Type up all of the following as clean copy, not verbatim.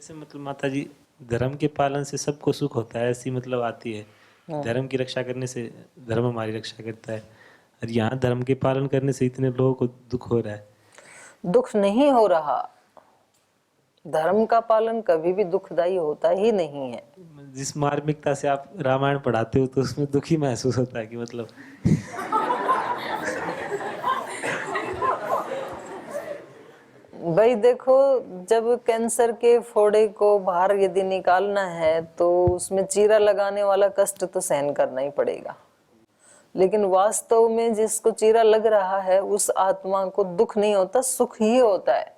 जैसे मतलब माता जी, धर्म के पालन से सबको सुख होता है, ऐसी मतलब आती है कि धर्म की रक्षा करने से धर्म हमारी रक्षा करता है। और यहाँ धर्म के पालन करने से इतने लोगों को दुख हो रहा है। दुख नहीं हो रहा, धर्म का पालन कभी भी दुखदायी होता ही नहीं है। जिस मार्मिकता से आप रामायण पढ़ाते हो तो उसमें दुख ही महसूस होता है कि मतलब भाई देखो, जब कैंसर के फोड़े को बाहर यदि निकालना है तो उसमें चीरा लगाने वाला कष्ट तो सहन करना ही पड़ेगा। लेकिन वास्तव में जिसको चीरा लग रहा है उस आत्मा को दुख नहीं होता, सुख ही होता है।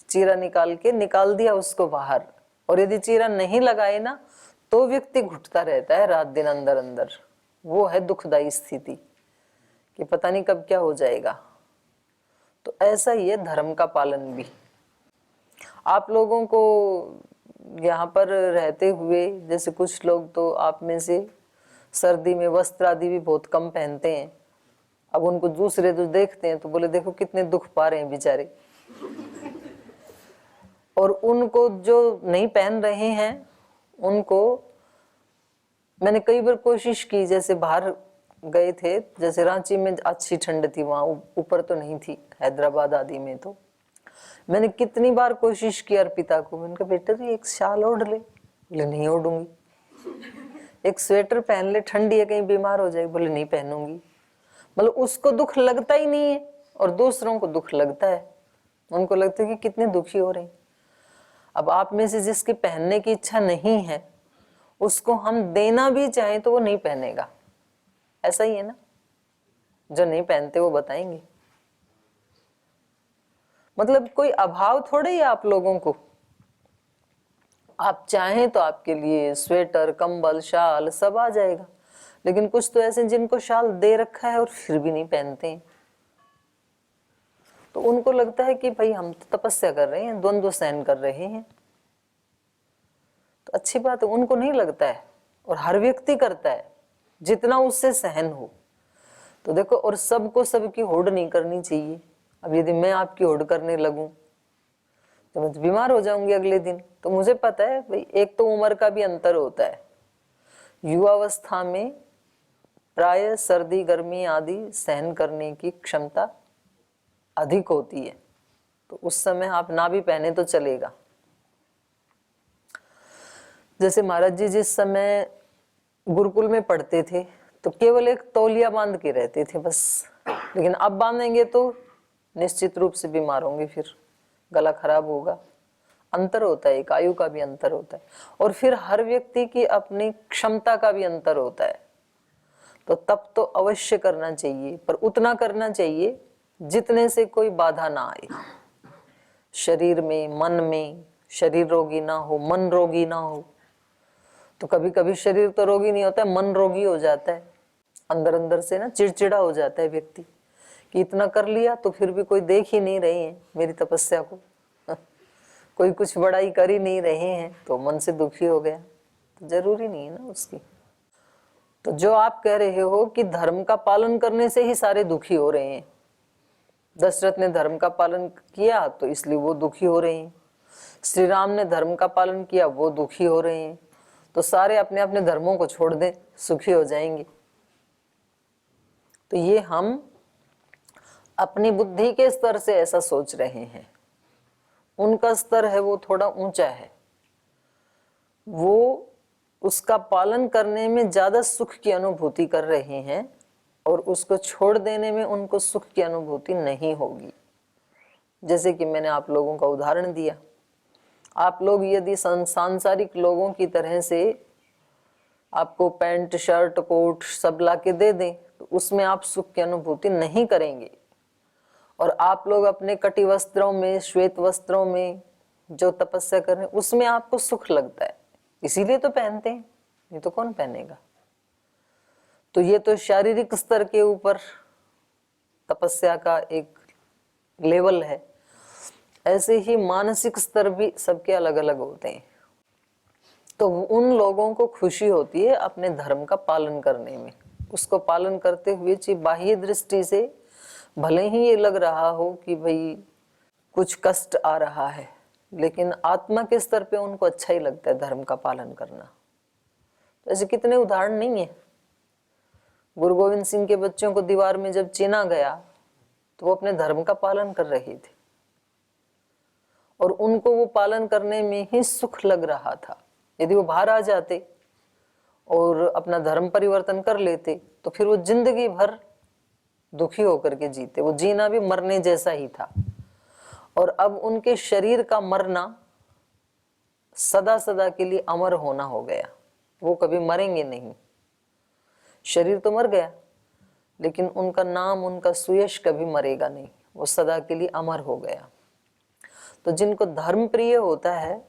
चीरा निकाल दिया उसको बाहर। और यदि चीरा नहीं लगाए ना तो व्यक्ति घुटता रहता है रात दिन अंदर अंदर। वो है दुखदायी स्थिति कि पता नहीं कब क्या हो जाएगा। तो ऐसा ही है धर्म का पालन भी। आप लोगों को यहाँ पर रहते हुए, जैसे कुछ लोग तो आप में से सर्दी में वस्त्र आदि भी बहुत कम पहनते हैं। अब उनको दूसरे जो देखते हैं तो बोले देखो कितने दुख पा रहे हैं बेचारे। और उनको जो नहीं पहन रहे हैं उनको मैंने कई बार कोशिश की, जैसे बाहर गए थे, जैसे रांची में अच्छी ठंड थी, वहां ऊपर तो नहीं थी, हैदराबाद आदि में तो मैंने कितनी बार कोशिश की अर्पिता को, मैंने कहा बेटा एक शाल ओढ़ ले। बोले नहीं ओढ़ूंगी। एक स्वेटर पहन ले, ठंडी है कहीं बीमार हो जाएगी। बोले नहीं पहनूंगी। मतलब उसको दुख लगता ही नहीं है और दूसरों को दुख लगता है। उनको लगता है कि कितने दुखी हो रहे हैं। अब आप में से जिसकी पहनने की इच्छा नहीं है उसको हम देना भी चाहें तो वो नहीं पहनेगा। ऐसा ही है ना, जो नहीं पहनते वो बताएंगे। मतलब कोई अभाव थोड़े ही आप लोगों को। आप चाहें तो आपके लिए स्वेटर, कंबल, शाल सब आ जाएगा। लेकिन कुछ तो ऐसे जिनको शाल दे रखा है और फिर भी नहीं पहनते हैं। तो उनको लगता है कि भाई हम तो तपस्या कर रहे हैं, द्वंद्व सहन कर रहे हैं। तो अच्छी बात है, उनको नहीं लगता है। और हर व्यक्ति करता है जितना उससे सहन हो। तो देखो, और सबको सबकी होड़ नहीं करनी चाहिए। अब यदि मैं आपकी होड़ करने लगूं तो मैं बीमार हो जाऊंगी अगले दिन। तो मुझे पता है भाई, एक तो उम्र का भी अंतर होता है। युवावस्था में प्राय सर्दी गर्मी आदि सहन करने की क्षमता अधिक होती है, तो उस समय आप ना भी पहने तो चलेगा। जैसे महाराज जी जिस समय गुरुकुल में पढ़ते थे तो केवल एक तौलिया बांध के रहते थे बस। लेकिन अब बांधेंगे तो निश्चित रूप से बीमार होंगे, फिर गला खराब होगा। अंतर होता है, एक आयु का भी अंतर होता है। और फिर हर व्यक्ति की अपनी क्षमता का भी अंतर होता है। तो तब तो अवश्य करना चाहिए, पर उतना करना चाहिए जितने से कोई बाधा ना आए शरीर में, मन में। शरीर रोगी ना हो, मन रोगी ना हो। तो कभी कभी शरीर तो रोगी नहीं होता है, मन रोगी हो जाता है। अंदर अंदर से ना चिड़चिड़ा हो जाता है व्यक्ति कि इतना कर लिया तो फिर भी कोई देख ही नहीं रहे हैं मेरी तपस्या को। कोई कुछ बड़ाई कर ही नहीं रहे हैं तो मन से दुखी हो गया। तो जरूरी नहीं है ना उसकी। तो जो आप कह रहे हो कि धर्म का पालन करने से ही सारे दुखी हो रहे हैं, दशरथ ने धर्म का पालन किया तो इसलिए वो दुखी हो रहे हैं, श्री राम ने धर्म का पालन किया वो दुखी हो रहे हैं। तो सारे अपने अपने धर्मों को छोड़ दें, सुखी हो जाएंगे। तो ये हम अपनी बुद्धि के स्तर से ऐसा सोच रहे हैं। उनका स्तर है वो थोड़ा ऊंचा है, वो उसका पालन करने में ज्यादा सुख की अनुभूति कर रहे हैं और उसको छोड़ देने में उनको सुख की अनुभूति नहीं होगी। जैसे कि मैंने आप लोगों का उदाहरण दिया। आप लोग यदि सांसारिक लोगों की तरह से आपको पैंट शर्ट कोट सब ला के दे दें तो उसमें आप सुख की अनुभूति नहीं करेंगे। और आप लोग अपने कटी वस्त्रों में, श्वेत वस्त्रों में जो तपस्या कर रहे हैं उसमें आपको सुख लगता है, इसीलिए तो पहनते हैं, नहीं तो कौन पहनेगा। तो ये तो शारीरिक स्तर के ऊपर तपस्या का एक लेवल है। ऐसे ही मानसिक स्तर भी सबके अलग अलग होते हैं। तो उन लोगों को खुशी होती है अपने धर्म का पालन करने में। उसको पालन करते हुए चाहे बाह्य दृष्टि से भले ही ये लग रहा हो कि भाई कुछ कष्ट आ रहा है, लेकिन आत्मा के स्तर पे उनको अच्छा ही लगता है धर्म का पालन करना। तो ऐसे कितने उदाहरण नहीं है। गुरु गोविंद सिंह के बच्चों को दीवार में जब चीना गया तो वो अपने धर्म का पालन कर रहे थे और उनको वो पालन करने में ही सुख लग रहा था। यदि वो बाहर आ जाते और अपना धर्म परिवर्तन कर लेते तो फिर वो जिंदगी भर दुखी होकर के जीते। वो जीना भी मरने जैसा ही था। और अब उनके शरीर का मरना सदा सदा के लिए अमर होना हो गया। वो कभी मरेंगे नहीं। शरीर तो मर गया लेकिन उनका नाम, उनका सुयश कभी मरेगा नहीं। वो सदा के लिए अमर हो गया। तो जिनको धर्म प्रिय होता है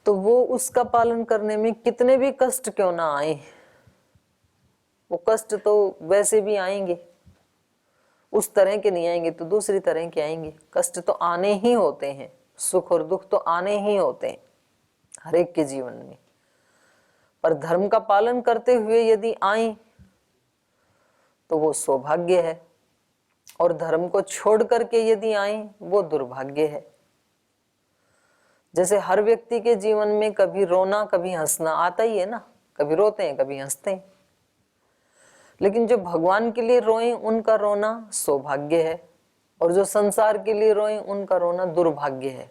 तो वो उसका पालन करने में कितने भी कष्ट क्यों ना आए, वो कष्ट तो वैसे भी आएंगे, उस तरह के नहीं आएंगे तो दूसरी तरह के आएंगे। कष्ट तो आने ही होते हैं, सुख और दुख तो आने ही होते हैं हर एक के जीवन में। पर धर्म का पालन करते हुए यदि आए तो वो सौभाग्य है, और धर्म को छोड़ करके यदि आए वो दुर्भाग्य है। जैसे हर व्यक्ति के जीवन में कभी रोना कभी हंसना आता ही है ना, कभी रोते हैं कभी हंसते हैं। लेकिन जो भगवान के लिए रोए उनका रोना सौभाग्य है, और जो संसार के लिए रोए उनका रोना दुर्भाग्य है।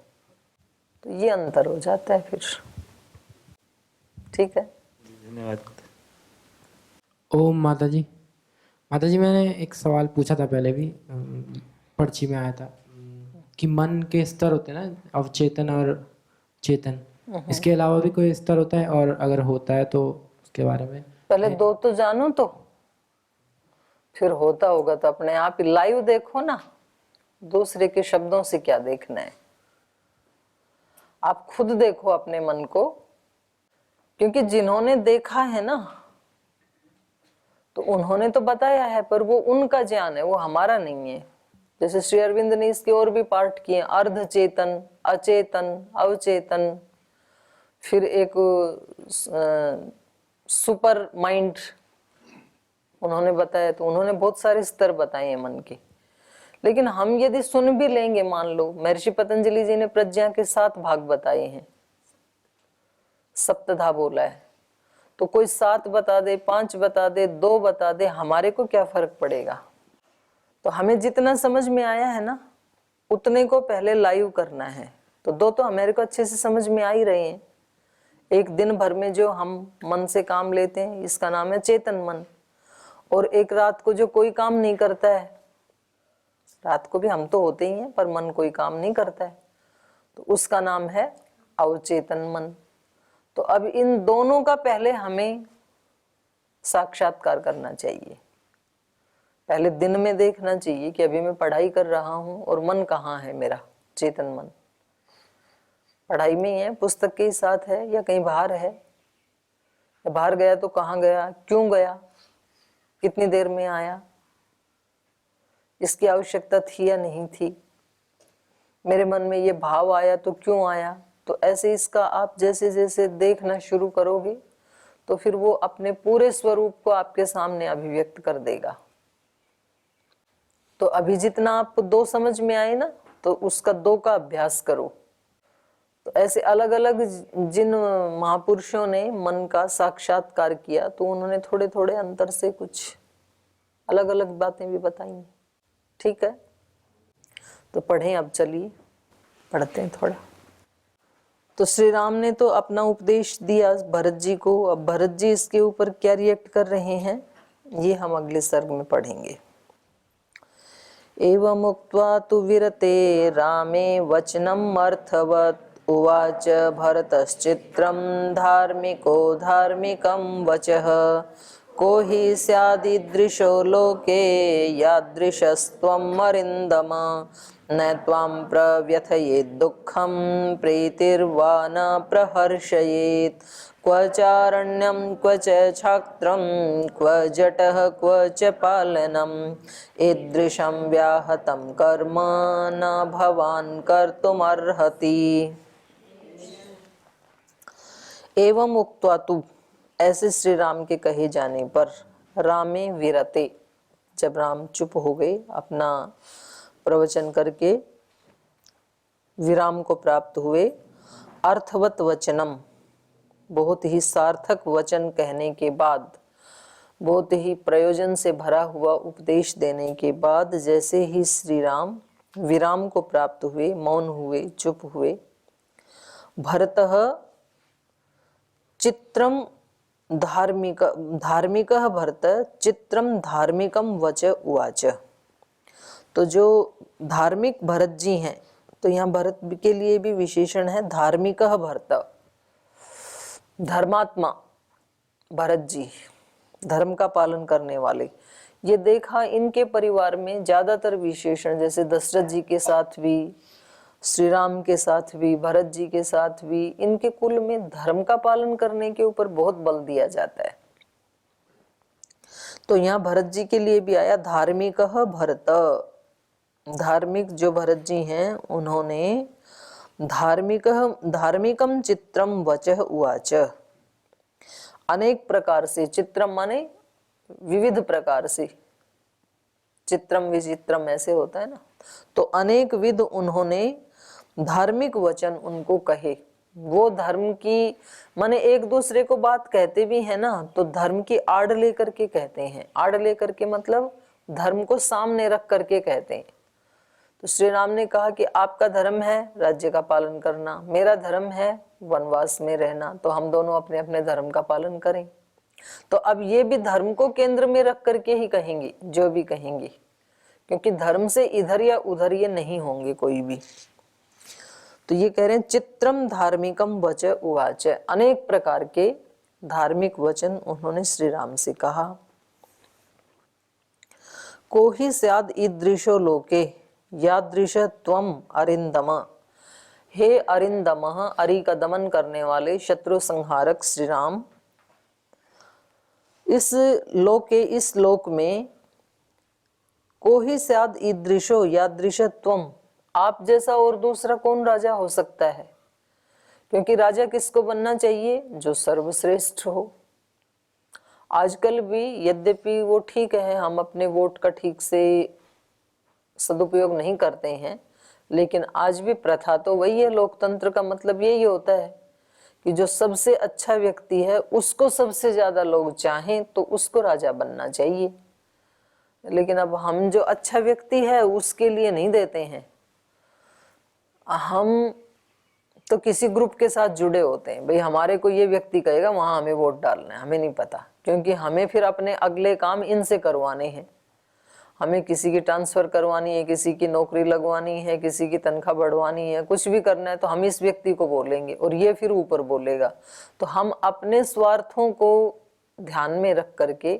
तो ये अंतर हो जाता है फिर। ठीक है, धन्यवाद। ओम माता जी। माता जी, मैंने एक सवाल पूछा था पहले भी, पर्ची में आया था कि मन के स्तर होते हैं ना, अवचेतन और चेतन, इसके अलावा भी कोई स्तर होता है? और अगर होता है तो उसके बारे में पहले दो तो जानो तो फिर होता होगा तो अपने आप ही लाइव देखो ना। दूसरे के शब्दों से क्या देखना है, आप खुद देखो अपने मन को। क्योंकि जिन्होंने देखा है ना तो उन्होंने तो बताया है, पर वो उनका ज्ञान है, वो हमारा नहीं है। जैसे श्री अरविंद ने इसके और भी पार्ट किए, अर्ध चेतन, अचेतन, अवचेतन, फिर एक सुपर माइंड उन्होंने बताया। तो उन्होंने बहुत सारे स्तर बताए हैं मन के। लेकिन हम यदि सुन भी लेंगे, मान लो महर्षि पतंजलि जी ने प्रज्ञा के 7 भाग बताए हैं, सप्तधा बोला है, तो कोई 7 बता दे, 5 बता दे, 2 बता दे, हमारे को क्या फर्क पड़ेगा। तो हमें जितना समझ में आया है ना उतने को पहले लाइव करना है। तो 2 तो हमारे को अच्छे से समझ में आ ही रहे हैं। एक दिन भर में जो हम मन से काम लेते हैं इसका नाम है चेतन मन, और एक रात को जो कोई काम नहीं करता है, रात को भी हम तो होते ही हैं पर मन कोई काम नहीं करता है, तो उसका नाम है अवचेतन मन। तो अब इन दोनों का पहले हमें साक्षात्कार करना चाहिए। पहले दिन में देखना चाहिए कि अभी मैं पढ़ाई कर रहा हूं और मन कहाँ है मेरा, चेतन मन पढ़ाई में ही है, पुस्तक के ही साथ है, या कहीं बाहर है, या बाहर गया तो कहाँ गया, क्यों गया, कितनी देर में आया, इसकी आवश्यकता थी या नहीं थी, मेरे मन में ये भाव आया तो क्यों आया। तो ऐसे इसका आप जैसे जैसे देखना शुरू करोगे तो फिर वो अपने पूरे स्वरूप को आपके सामने अभिव्यक्त कर देगा। तो अभी जितना आपको 2 समझ में आए ना, तो उसका 2 का अभ्यास करो। तो ऐसे अलग अलग जिन महापुरुषों ने मन का साक्षात्कार किया तो उन्होंने थोड़े थोड़े अंतर से कुछ अलग अलग बातें भी बताई। ठीक है, तो पढ़ें। अब चलिए पढ़ते हैं थोड़ा। तो श्री राम ने तो अपना उपदेश दिया भरत जी को। अब भरत जी इसके ऊपर क्या रिएक्ट कर रहे हैं ये हम अगले सर्ग में पढ़ेंगे। एवं उक्त्वा तु विरते रामे वचनम अर्थवत् उवाच भरतश्चित्रं धार्मिको धार्मिकं वचः को हि स्यादीदृशो लोके यादृशस्त्वम् अरिन्दम न त्वां प्रव्यथयेत् दुःखं प्रीतिर्वा न प्रहर्षयेत् क्व चारण्यं क्व च छात्रं क्व जटः क्व च पालनम् ईदृशं व्याहतं कर्म न भवान् कर्तुमर्हति। एवं उक्त्वा तु, ऐसे श्री राम के कहे जाने पर, रामे विरते, जब राम चुप हो गए अपना प्रवचन करके, विराम को प्राप्त हुए। अर्थवत वचनम, बहुत ही सार्थक वचन कहने के बाद, बहुत ही प्रयोजन से भरा हुआ उपदेश देने के बाद जैसे ही श्री राम विराम को प्राप्त हुए, मौन हुए, चुप हुए, भरतः चित्रम धार्मिकः भरत चित्रम धार्मिकम वच उवाच। तो जो धार्मिक भरत जी हैं, तो यहाँ भरत के लिए भी विशेषण है धार्मिकः भरत, धर्मात्मा भरत जी, धर्म का पालन करने वाले। ये देखा इनके परिवार में ज्यादातर विशेषण, जैसे दशरथ जी के साथ भी, श्री राम के साथ भी, भरत जी के साथ भी, इनके कुल में धर्म का पालन करने के ऊपर बहुत बल दिया जाता है। तो यहाँ भरत जी के लिए भी आया धार्मिक भरत, धार्मिक जो भरत जी हैं उन्होंने धार्मिकम चित्रम वचः उवाच, अनेक प्रकार से, चित्रम माने विविध प्रकार से, चित्रम विचित्रम ऐसे होता है ना, तो अनेक विध उन्होंने धार्मिक वचन उनको कहे। वो धर्म की माने एक दूसरे को बात कहते भी है ना, तो धर्म की आड़ लेकर के कहते हैं। आड़ लेकर के मतलब धर्म को सामने रख करके कहते हैं। तो श्री राम ने कहा कि आपका धर्म है राज्य का पालन करना, मेरा धर्म है वनवास में रहना, तो हम दोनों अपने अपने धर्म का पालन करें। तो अब ये भी धर्म को केंद्र में रख करके ही कहेंगे जो भी कहेंगे, क्योंकि धर्म से इधर या उधर ये नहीं होंगे कोई भी। तो ये कह रहे हैं चित्रम धार्मिकम वच उवाच, अनेक प्रकार के धार्मिक वचन उन्होंने श्री राम से कहा। कोहि स्याद ईदृशो लोके यादृश त्वम अरिंदम, हे अरिंदम, अरि का दमन करने वाले शत्रु संहारक श्री राम, इस लोक में कोहि स्याद ईदृशो यादृश त्वम, आप जैसा और दूसरा कौन राजा हो सकता है। क्योंकि राजा किसको बनना चाहिए, जो सर्वश्रेष्ठ हो। आजकल भी यद्यपि वो ठीक है, हम अपने वोट का ठीक से सदुपयोग नहीं करते हैं, लेकिन आज भी प्रथा तो वही है। लोकतंत्र का मतलब यही होता है कि जो सबसे अच्छा व्यक्ति है उसको सबसे ज्यादा लोग चाहें तो उसको राजा बनना चाहिए। लेकिन अब हम जो अच्छा व्यक्ति है उसके लिए नहीं देते हैं, हम तो किसी ग्रुप के साथ जुड़े होते हैं, भाई हमारे को ये व्यक्ति कहेगा वहां हमें वोट डालना है, हमें नहीं पता, क्योंकि हमें फिर अपने अगले काम इनसे करवाने हैं। हमें किसी की ट्रांसफर करवानी है, किसी की नौकरी लगवानी है, किसी की तनख्वाह बढ़वानी है, कुछ भी करना है तो हम इस व्यक्ति को बोलेंगे और ये फिर ऊपर बोलेगा। तो हम अपने स्वार्थों को ध्यान में रख करके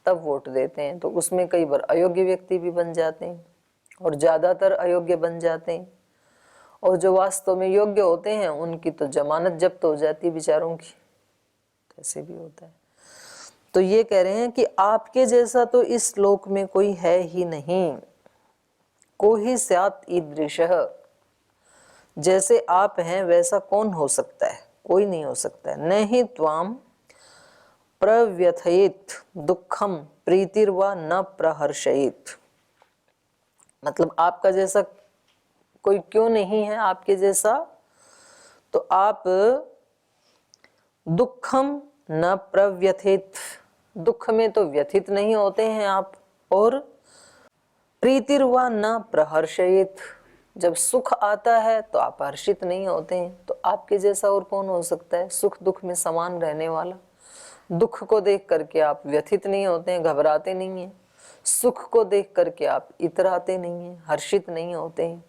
तब वोट देते हैं, तो उसमें कई बार अयोग्य व्यक्ति भी बन जाते हैं और ज्यादातर अयोग्य बन जाते हैं, और जो वास्तव में योग्य होते हैं उनकी तो जमानत जब्त हो जाती है बेचारों की, ऐसे भी होता है। तो ये कह रहे हैं कि आपके जैसा तो इस लोक में कोई है ही नहीं। कोहि स्यात् ईदृशः, जैसे आप हैं वैसा कौन हो सकता है, कोई नहीं हो सकता है। न हि त्वाम प्रव्यथयेत दुखम प्रीतिर्वा न प्रहर्षयेत, मतलब आपका जैसा कोई क्यों नहीं है आपके जैसा, तो आप दुखम न प्रव्यथित, दुख में तो व्यथित नहीं होते हैं आप, और प्रीतिर्वा न प्रहर्षयित, जब सुख आता है तो आप हर्षित नहीं होते हैं। तो आपके जैसा और कौन हो सकता है, सुख दुख में समान रहने वाला। दुख को देख करके आप व्यथित नहीं होते हैं, घबराते नहीं हैं, सुख को देख करके आप इतराते नहीं हैं, हर्षित नहीं होते हैं।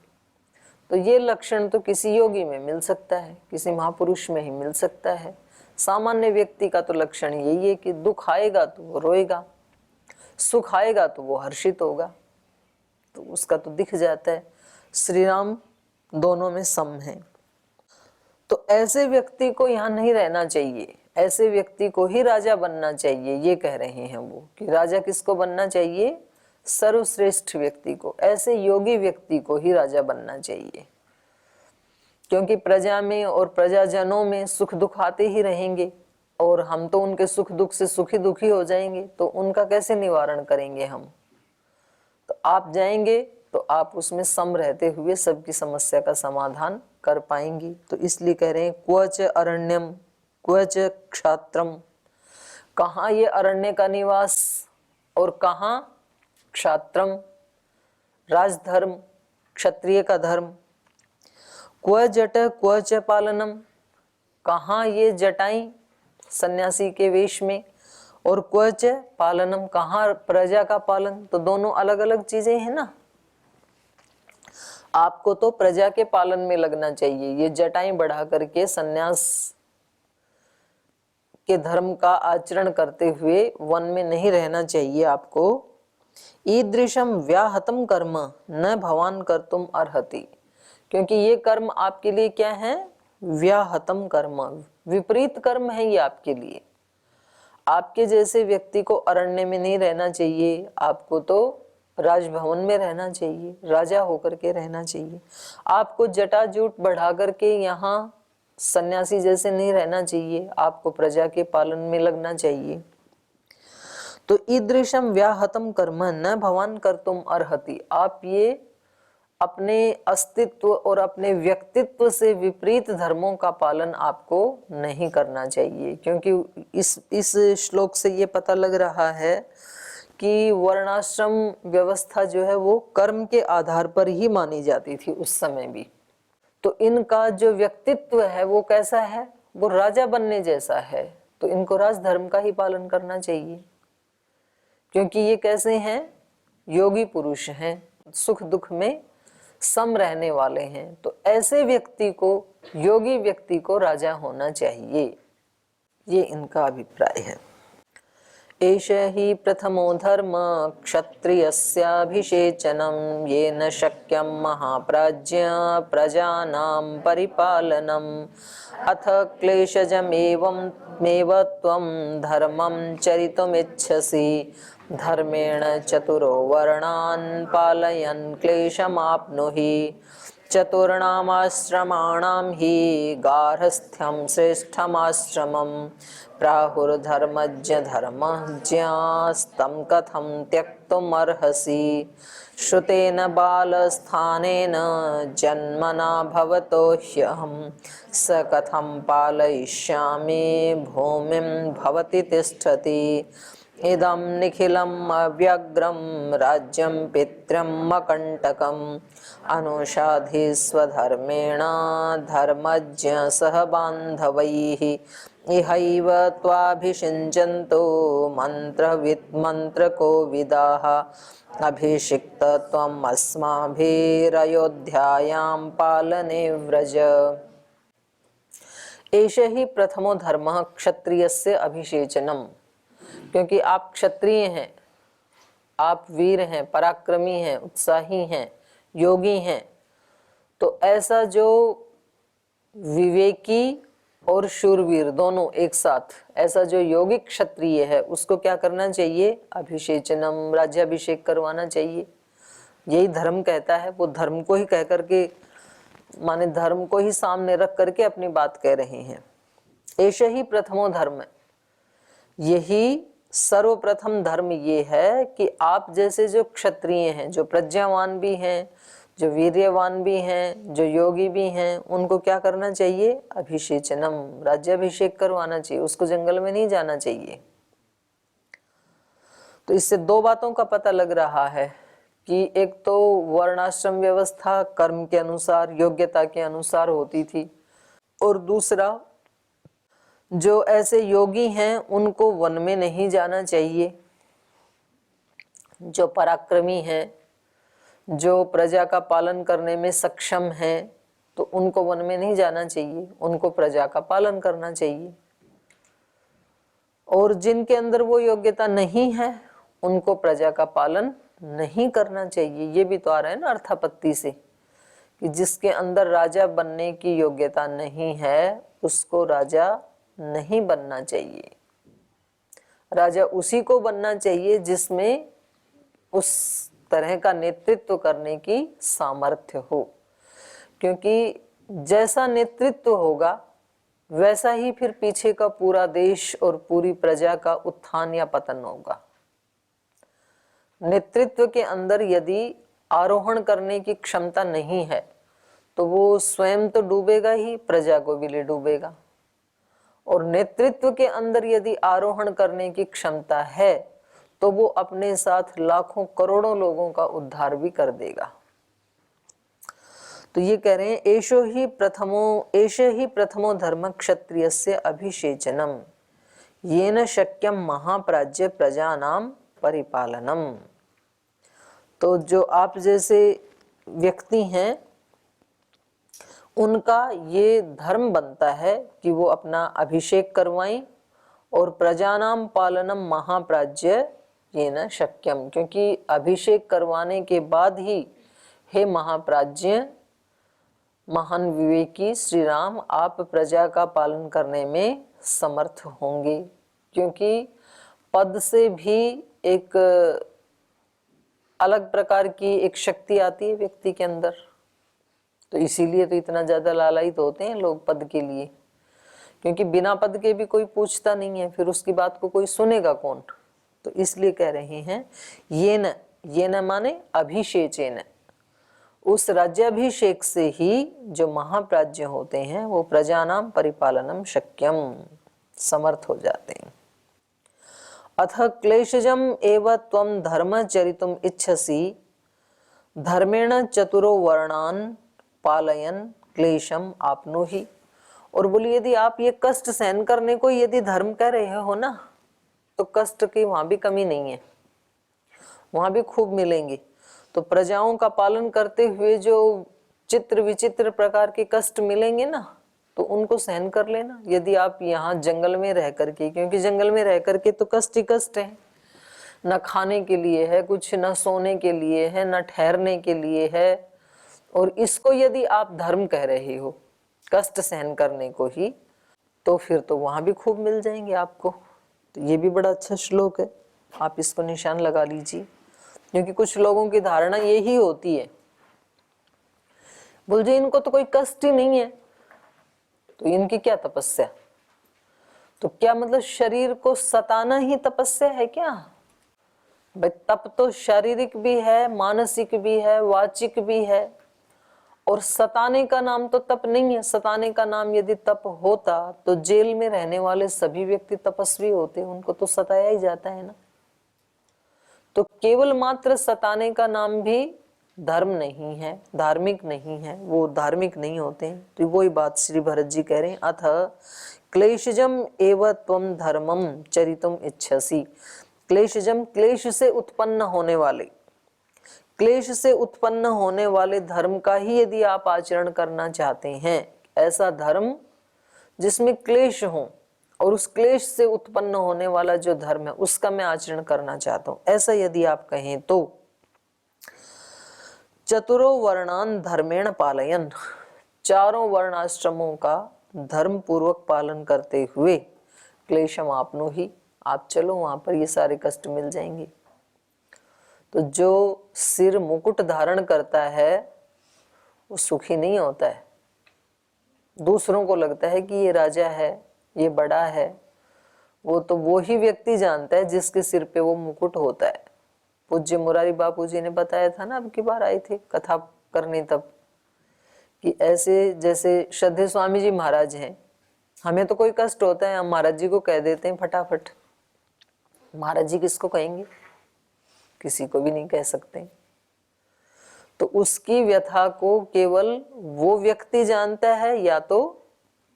तो ये लक्षण तो किसी योगी में मिल सकता है, किसी महापुरुष में ही मिल सकता है। सामान्य व्यक्ति का तो लक्षण यही है कि दुख आएगा तो वो रोएगा, सुख आएगा तो वो हर्षित होगा, तो उसका तो दिख जाता है। श्री राम दोनों में सम है। तो ऐसे व्यक्ति को यहाँ नहीं रहना चाहिए, ऐसे व्यक्ति को ही राजा बनना चाहिए। ये कह रहे हैं वो कि राजा किसको बनना चाहिए, सर्वश्रेष्ठ व्यक्ति को, ऐसे योगी व्यक्ति को ही राजा बनना चाहिए। क्योंकि प्रजा में और प्रजाजनों में सुख दुख आते ही रहेंगे, और हम तो उनके सुख दुख से सुखी दुखी हो जाएंगे, तो उनका कैसे निवारण करेंगे हम। तो आप जाएंगे तो आप उसमें सम रहते हुए सबकी समस्या का समाधान कर पाएंगी। तो इसलिए कह रहे हैं क्वच अरण्यम क्वच क्षात्रम, कहाँ ये अरण्य का निवास और कहाँ क्षात्रम राजधर्म क्षत्रिय का धर्म। क्व जट क्व च पालनम, कहाँ ये जटाई सन्यासी के वेश में, और क्व च पालनम, कहाँ प्रजा का पालन। तो दोनों अलग अलग चीजें हैं ना। आपको तो प्रजा के पालन में लगना चाहिए, ये जटाएं बढ़ा करके सन्यास के धर्म का आचरण करते हुए वन में नहीं रहना चाहिए आपको। ईदृशम व्याहतम कर्म न भवान कर्तुम अर्हति, क्योंकि ये कर्म आपके लिए क्या है, व्याहतम कर्म, विपरीत कर्म है ये आपके लिए। आपके जैसे व्यक्ति को अरण्य में नहीं रहना चाहिए, आपको तो राजभवन में रहना चाहिए, राजा होकर के रहना चाहिए। आपको जटाजूट बढ़ा करके यहाँ सन्यासी जैसे नहीं रहना चाहिए, आपको प्रजा के पालन में लगना चाहिए। तो ईदृशम व्याहतम कर्म न भवान कर्तुम अर्हति, आप ये अपने अस्तित्व और अपने व्यक्तित्व से विपरीत धर्मों का पालन आपको नहीं करना चाहिए। क्योंकि इस श्लोक से ये पता लग रहा है कि वर्णाश्रम व्यवस्था जो है वो कर्म के आधार पर ही मानी जाती थी उस समय भी। तो इनका जो व्यक्तित्व है वो कैसा है, वो राजा बनने जैसा है। तो इनको राजधर्म का ही पालन करना चाहिए, क्योंकि ये कैसे हैं, योगी पुरुष हैं, सुख दुख में सम रहने वाले हैं। तो ऐसे व्यक्ति को, योगी व्यक्ति को राजा होना चाहिए, ये इनका अभिप्राय है। एष हि प्रथमो धर्म क्षत्रियस्याभिषेचनम् येन शक्यं महाप्राज्य प्रजानां परिपालनम् अथ क्लेशजमेवमेव त्वं धर्मं चरितुमिच्छसि धर्मेण चतुरो वर्णान् पालयन् क्लेशमाप्नुहि चतुर्णामाश्रमाणां हि गार्हस्थ्यं श्रेष्ठमाश्रमम् प्राहुर्धर्मज्ञ धर्मज्ञस्तं कथं त्यक्तुमर्हसि श्रुतेन बालस्थानेन जन्मना भवतो ह्यहं स कथं पालयिष्यामि भूमिं भवति तिष्ठति इदं निखिलम् अव्यग्रं राज्यं पितरम् अकण्टकम् अनुषाधि स्वधर्मेण धर्मज्ञ सह बान्धवैः इहैव त्वाभिषिञ्चन्तो मन्त्रकोविदाः अभिषिक्तत्वम् अस्माभिरयोध्यायां पालने व्रज। एष हि प्रथमो धर्मः क्षत्रियस्य अभिषेचनम्, क्योंकि आप क्षत्रिय हैं, आप वीर हैं, पराक्रमी हैं, उत्साही हैं, योगी हैं। तो ऐसा जो विवेकी और शूरवीर दोनों एक साथ, ऐसा जो योगिक क्षत्रिय है उसको क्या करना चाहिए, अभिषेचनम, राज्याभिषेक करवाना चाहिए। यही धर्म कहता है। वो धर्म को ही कह करके, माने धर्म को ही सामने रख करके अपनी बात कह रहे हैं। ऐसे ही प्रथमो धर्म, यही सर्वप्रथम धर्म ये है कि आप जैसे जो क्षत्रिय हैं, जो प्रज्ञावान भी हैं, जो वीर्यवान भी हैं, जो योगी भी हैं, उनको क्या करना चाहिए, अभिषेचनम, राज्याभिषेक करवाना चाहिए। उसको जंगल में नहीं जाना चाहिए। तो इससे दो बातों का पता लग रहा है कि एक तो वर्णाश्रम व्यवस्था कर्म के अनुसार, योग्यता के अनुसार होती थी, और दूसरा जो ऐसे योगी हैं उनको वन में नहीं जाना चाहिए। जो पराक्रमी हैं, जो प्रजा का पालन करने में सक्षम हैं, तो उनको वन में नहीं जाना चाहिए, उनको प्रजा का पालन करना चाहिए। और जिनके अंदर वो योग्यता नहीं है उनको प्रजा का पालन नहीं करना चाहिए। ये भी तो आ रहा है ना अर्थापत्ति से, कि जिसके अंदर राजा बनने की योग्यता नहीं है उसको राजा नहीं बनना चाहिए। राजा उसी को बनना चाहिए जिसमें उस तरह का नेतृत्व करने की सामर्थ्य हो, क्योंकि जैसा नेतृत्व होगा वैसा ही फिर पीछे का पूरा देश और पूरी प्रजा का उत्थान या पतन होगा। नेतृत्व के अंदर यदि आरोहण करने की क्षमता नहीं है तो वो स्वयं तो डूबेगा ही, प्रजा को भी ले डूबेगा। और नेतृत्व के अंदर यदि आरोहण करने की क्षमता है तो वो अपने साथ लाखों करोड़ों लोगों का उद्धार भी कर देगा। तो ये कह रहे हैं एष ही प्रथमो धर्म क्षत्रियस्य अभिषेचनम येन शक्यम महाप्राज्य प्रजानाम परिपालनम। तो जो आप जैसे व्यक्ति हैं उनका ये धर्म बनता है कि वो अपना अभिषेक करवाएं और प्रजानाम पालनम महाप्राज्य येन शक्यम, क्योंकि अभिषेक करवाने के बाद ही हे महाप्राज्य महान विवेकी श्री राम आप प्रजा का पालन करने में समर्थ होंगे। क्योंकि पद से भी एक अलग प्रकार की एक शक्ति आती है व्यक्ति के अंदर, तो इसीलिए तो इतना ज्यादा लालायित होते हैं लोग पद के लिए, क्योंकि बिना पद के भी कोई पूछता नहीं है, फिर उसकी बात को कोई सुनेगा कौन। तो इसलिए कह रहे हैं ये न माने अभिषेचेन, उस राज्याभिषेक से ही जो महाप्राज्य होते हैं वो प्रजानाम परिपालनम शक्यम, समर्थ हो जाते हैं। अथ क्लेशजम एव त्वं धर्म चरितुम इच्छसि धर्मेण चतुरो वर्णान पालयन क्लेशम आपनुहि। और बोली यदि आप ये कष्ट सहन करने को यदि धर्म कह रहे हो ना, तो कष्ट की वहां भी कमी नहीं है, वहां भी खूब मिलेंगे। तो प्रजाओं का पालन करते हुए जो चित्र विचित्र प्रकार के कष्ट मिलेंगे ना, तो उनको सहन कर लेना। यदि आप यहाँ जंगल में रह करके, क्योंकि जंगल में रह करके तो कष्ट ही कष्ट है, न खाने के लिए है कुछ, न सोने के लिए है, न ठहरने के लिए है, और इसको यदि आप धर्म कह रहे हो कष्ट सहन करने को ही, तो फिर तो वहां भी खूब मिल जाएंगे आपको। तो ये भी बड़ा अच्छा श्लोक है, आप इसको निशान लगा लीजिए, क्योंकि कुछ लोगों की धारणा यही होती है, बोल जी इनको तो कोई कष्ट ही नहीं है, तो इनकी क्या तपस्या। तो क्या मतलब शरीर को सताना ही तपस्या है क्या? भाई तप तो शारीरिक भी है, मानसिक भी है, वाचिक भी है, और सताने का नाम तो तप नहीं है। सताने का नाम यदि तप होता तो जेल में रहने वाले सभी व्यक्ति तपस्वी होते, उनको तो सताया ही जाता है ना। तो केवल मात्र सताने का नाम भी धर्म नहीं है, धार्मिक नहीं है, वो धार्मिक नहीं होते। तो वही बात श्री भरत जी कह रहे हैं, अथ क्लेशजम एव त्वं धर्मम चरितुम इच्छसि। क्लेशजम क्लेश से उत्पन्न होने वाले, क्लेश से उत्पन्न होने वाले धर्म का ही यदि आप आचरण करना चाहते हैं, ऐसा धर्म जिसमें क्लेश हो और उस क्लेश से उत्पन्न होने वाला जो धर्म है उसका मैं आचरण करना चाहता हूं, ऐसा यदि आप कहें तो चतुरो वर्णान धर्मेण पालयन, चारों वर्णाश्रमों का धर्म पूर्वक पालन करते हुए क्लेशम आपनो ही, आप चलो वहां पर ये सारे कष्ट मिल जाएंगे। तो जो सिर मुकुट धारण करता है वो सुखी नहीं होता है। दूसरों को लगता है कि ये राजा है, ये बड़ा है, वो तो वो ही व्यक्ति जानता है जिसके सिर पे वो मुकुट होता है। पूज्य मुरारी बापू जी ने बताया था ना, अब की बार आए थे कथा करने तब, कि ऐसे जैसे श्रद्धेय स्वामी जी महाराज हैं, हमें तो कोई कष्ट होता है हम महाराज जी को कह देते हैं फटाफट। महाराज जी किसको कहेंगे? किसी को भी नहीं कह सकते। तो उसकी व्यथा को केवल वो व्यक्ति जानता है या तो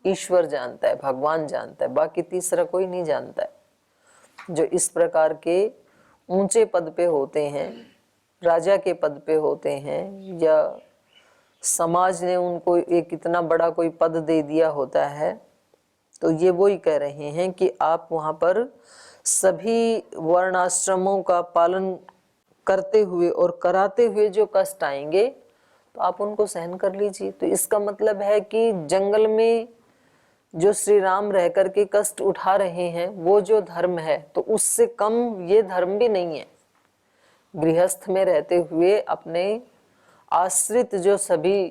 ईश्वर जानता है, भगवान जानता है, बाकी तीसरा कोई नहीं जानता है। जो इस प्रकार के ऊंचे पद पे होते हैं, राजा के पद पे होते हैं, या समाज ने उनको एक इतना बड़ा कोई पद दे दिया होता है, तो ये वो ही कह रहे हैं कि आप वहां पर सभी वर्णाश्रमों का पालन करते हुए और कराते हुए जो कष्ट आएंगे तो आप उनको सहन कर लीजिए। तो इसका मतलब है कि जंगल में जो श्री राम रह करके कष्ट उठा रहे हैं वो जो धर्म है, तो उससे कम ये धर्म भी नहीं है। गृहस्थ में रहते हुए अपने आश्रित जो सभी,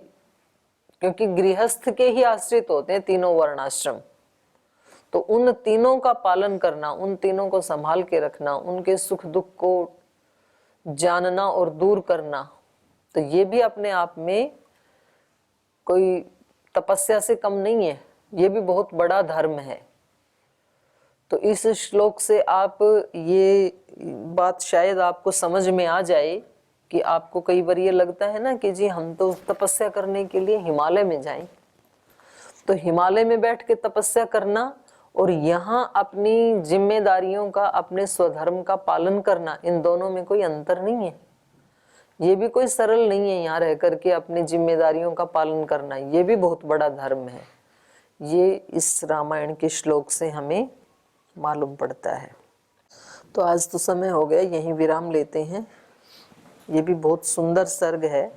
क्योंकि गृहस्थ के ही आश्रित होते हैं तीनों वर्णाश्रम, तो उन तीनों का पालन करना, उन तीनों को संभाल के रखना, उनके सुख दुख को जानना और दूर करना, तो ये भी अपने आप में कोई तपस्या से कम नहीं है, ये भी बहुत बड़ा धर्म है। तो इस श्लोक से आप ये बात शायद आपको समझ में आ जाए कि आपको कई बार ये लगता है ना कि जी हम तो तपस्या करने के लिए हिमालय में जाएं, तो हिमालय में बैठ के तपस्या करना और यहाँ अपनी जिम्मेदारियों का, अपने स्वधर्म का पालन करना, इन दोनों में कोई अंतर नहीं है। ये भी कोई सरल नहीं है यहाँ रह करके अपनी जिम्मेदारियों का पालन करना, ये भी बहुत बड़ा धर्म है। ये इस रामायण के श्लोक से हमें मालूम पड़ता है। तो आज तो समय हो गया, यहीं विराम लेते हैं। ये भी बहुत सुंदर सर्ग है।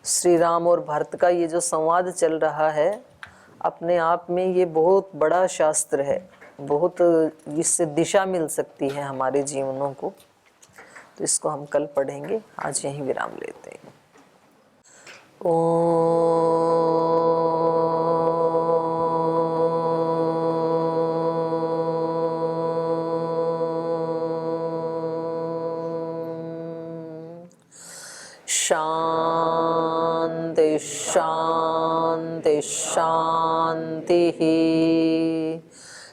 श्री राम और भरत का ये जो संवाद चल रहा है, अपने आप में ये बहुत बड़ा शास्त्र है, बहुत इससे दिशा मिल सकती है हमारे जीवनों को। तो इसको हम कल पढ़ेंगे, आज यहीं विराम लेते हैं। शांति शांति शांति।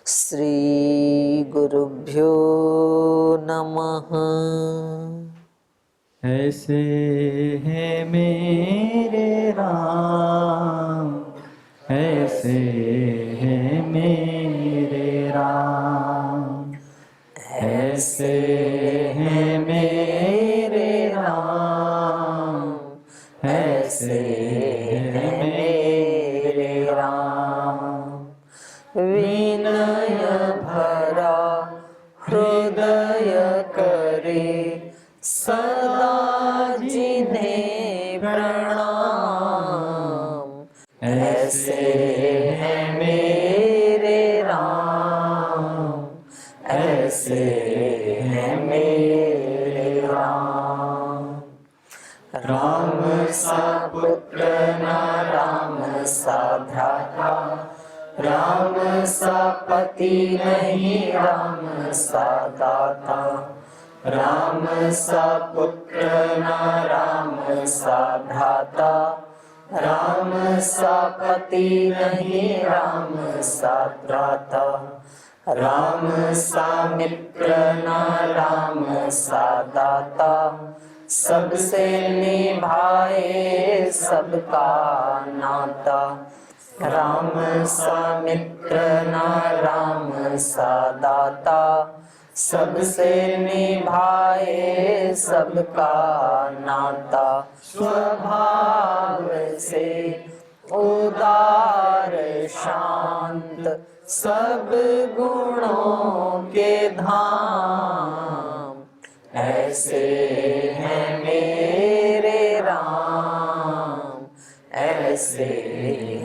श्री गुरुभ्यो नमः। ऐसे हैं मेरे राम, ऐसे हैं मेरे राम, ऐसे हैं मेरे राम, ऐसे हैं मेरे राम। विनय भरा हृदय करे सदा जिन्हें प्रणाम, ऐसे हैं मेरे राम, ऐसे हैं मेरे राम। राम सा पुत्र न राम सा भ्राता, राम सा पति नहीं राम सा दाता, राम सा पुत्र न राम सा भ्राता, राम सा पति नहीं राम सा त्राता, राम सा मित्र न राम सा दाता, सबसे निभाए सबका नाता, राम सा मित्र न राम सा दाता, सबसे निभाए सबका नाता। स्वभाव से उदार शांत, सब गुणों के धाम, ऐसे हैं मेरे राम, ऐसे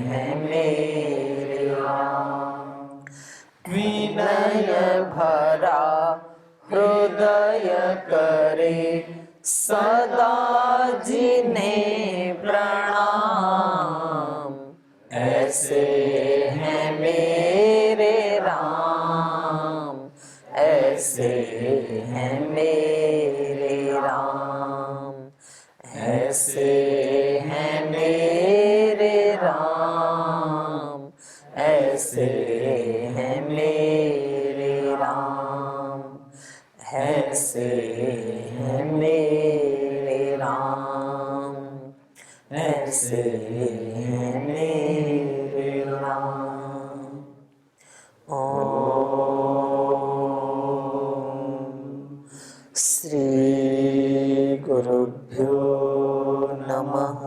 हैं मेरे राम। विनय भरा हृदय करे सदा जिन्हें प्रणाम, ऐसे हैं मेरे राम, ऐसे हैं मेरे राम, ऐसे हैं मेरे राम, ऐसे हैं मेरे राम, ऐसे हैं मेरे राम, ऐसे हैं मेरे राम। ओम श्री गुरुभ्यो नमः।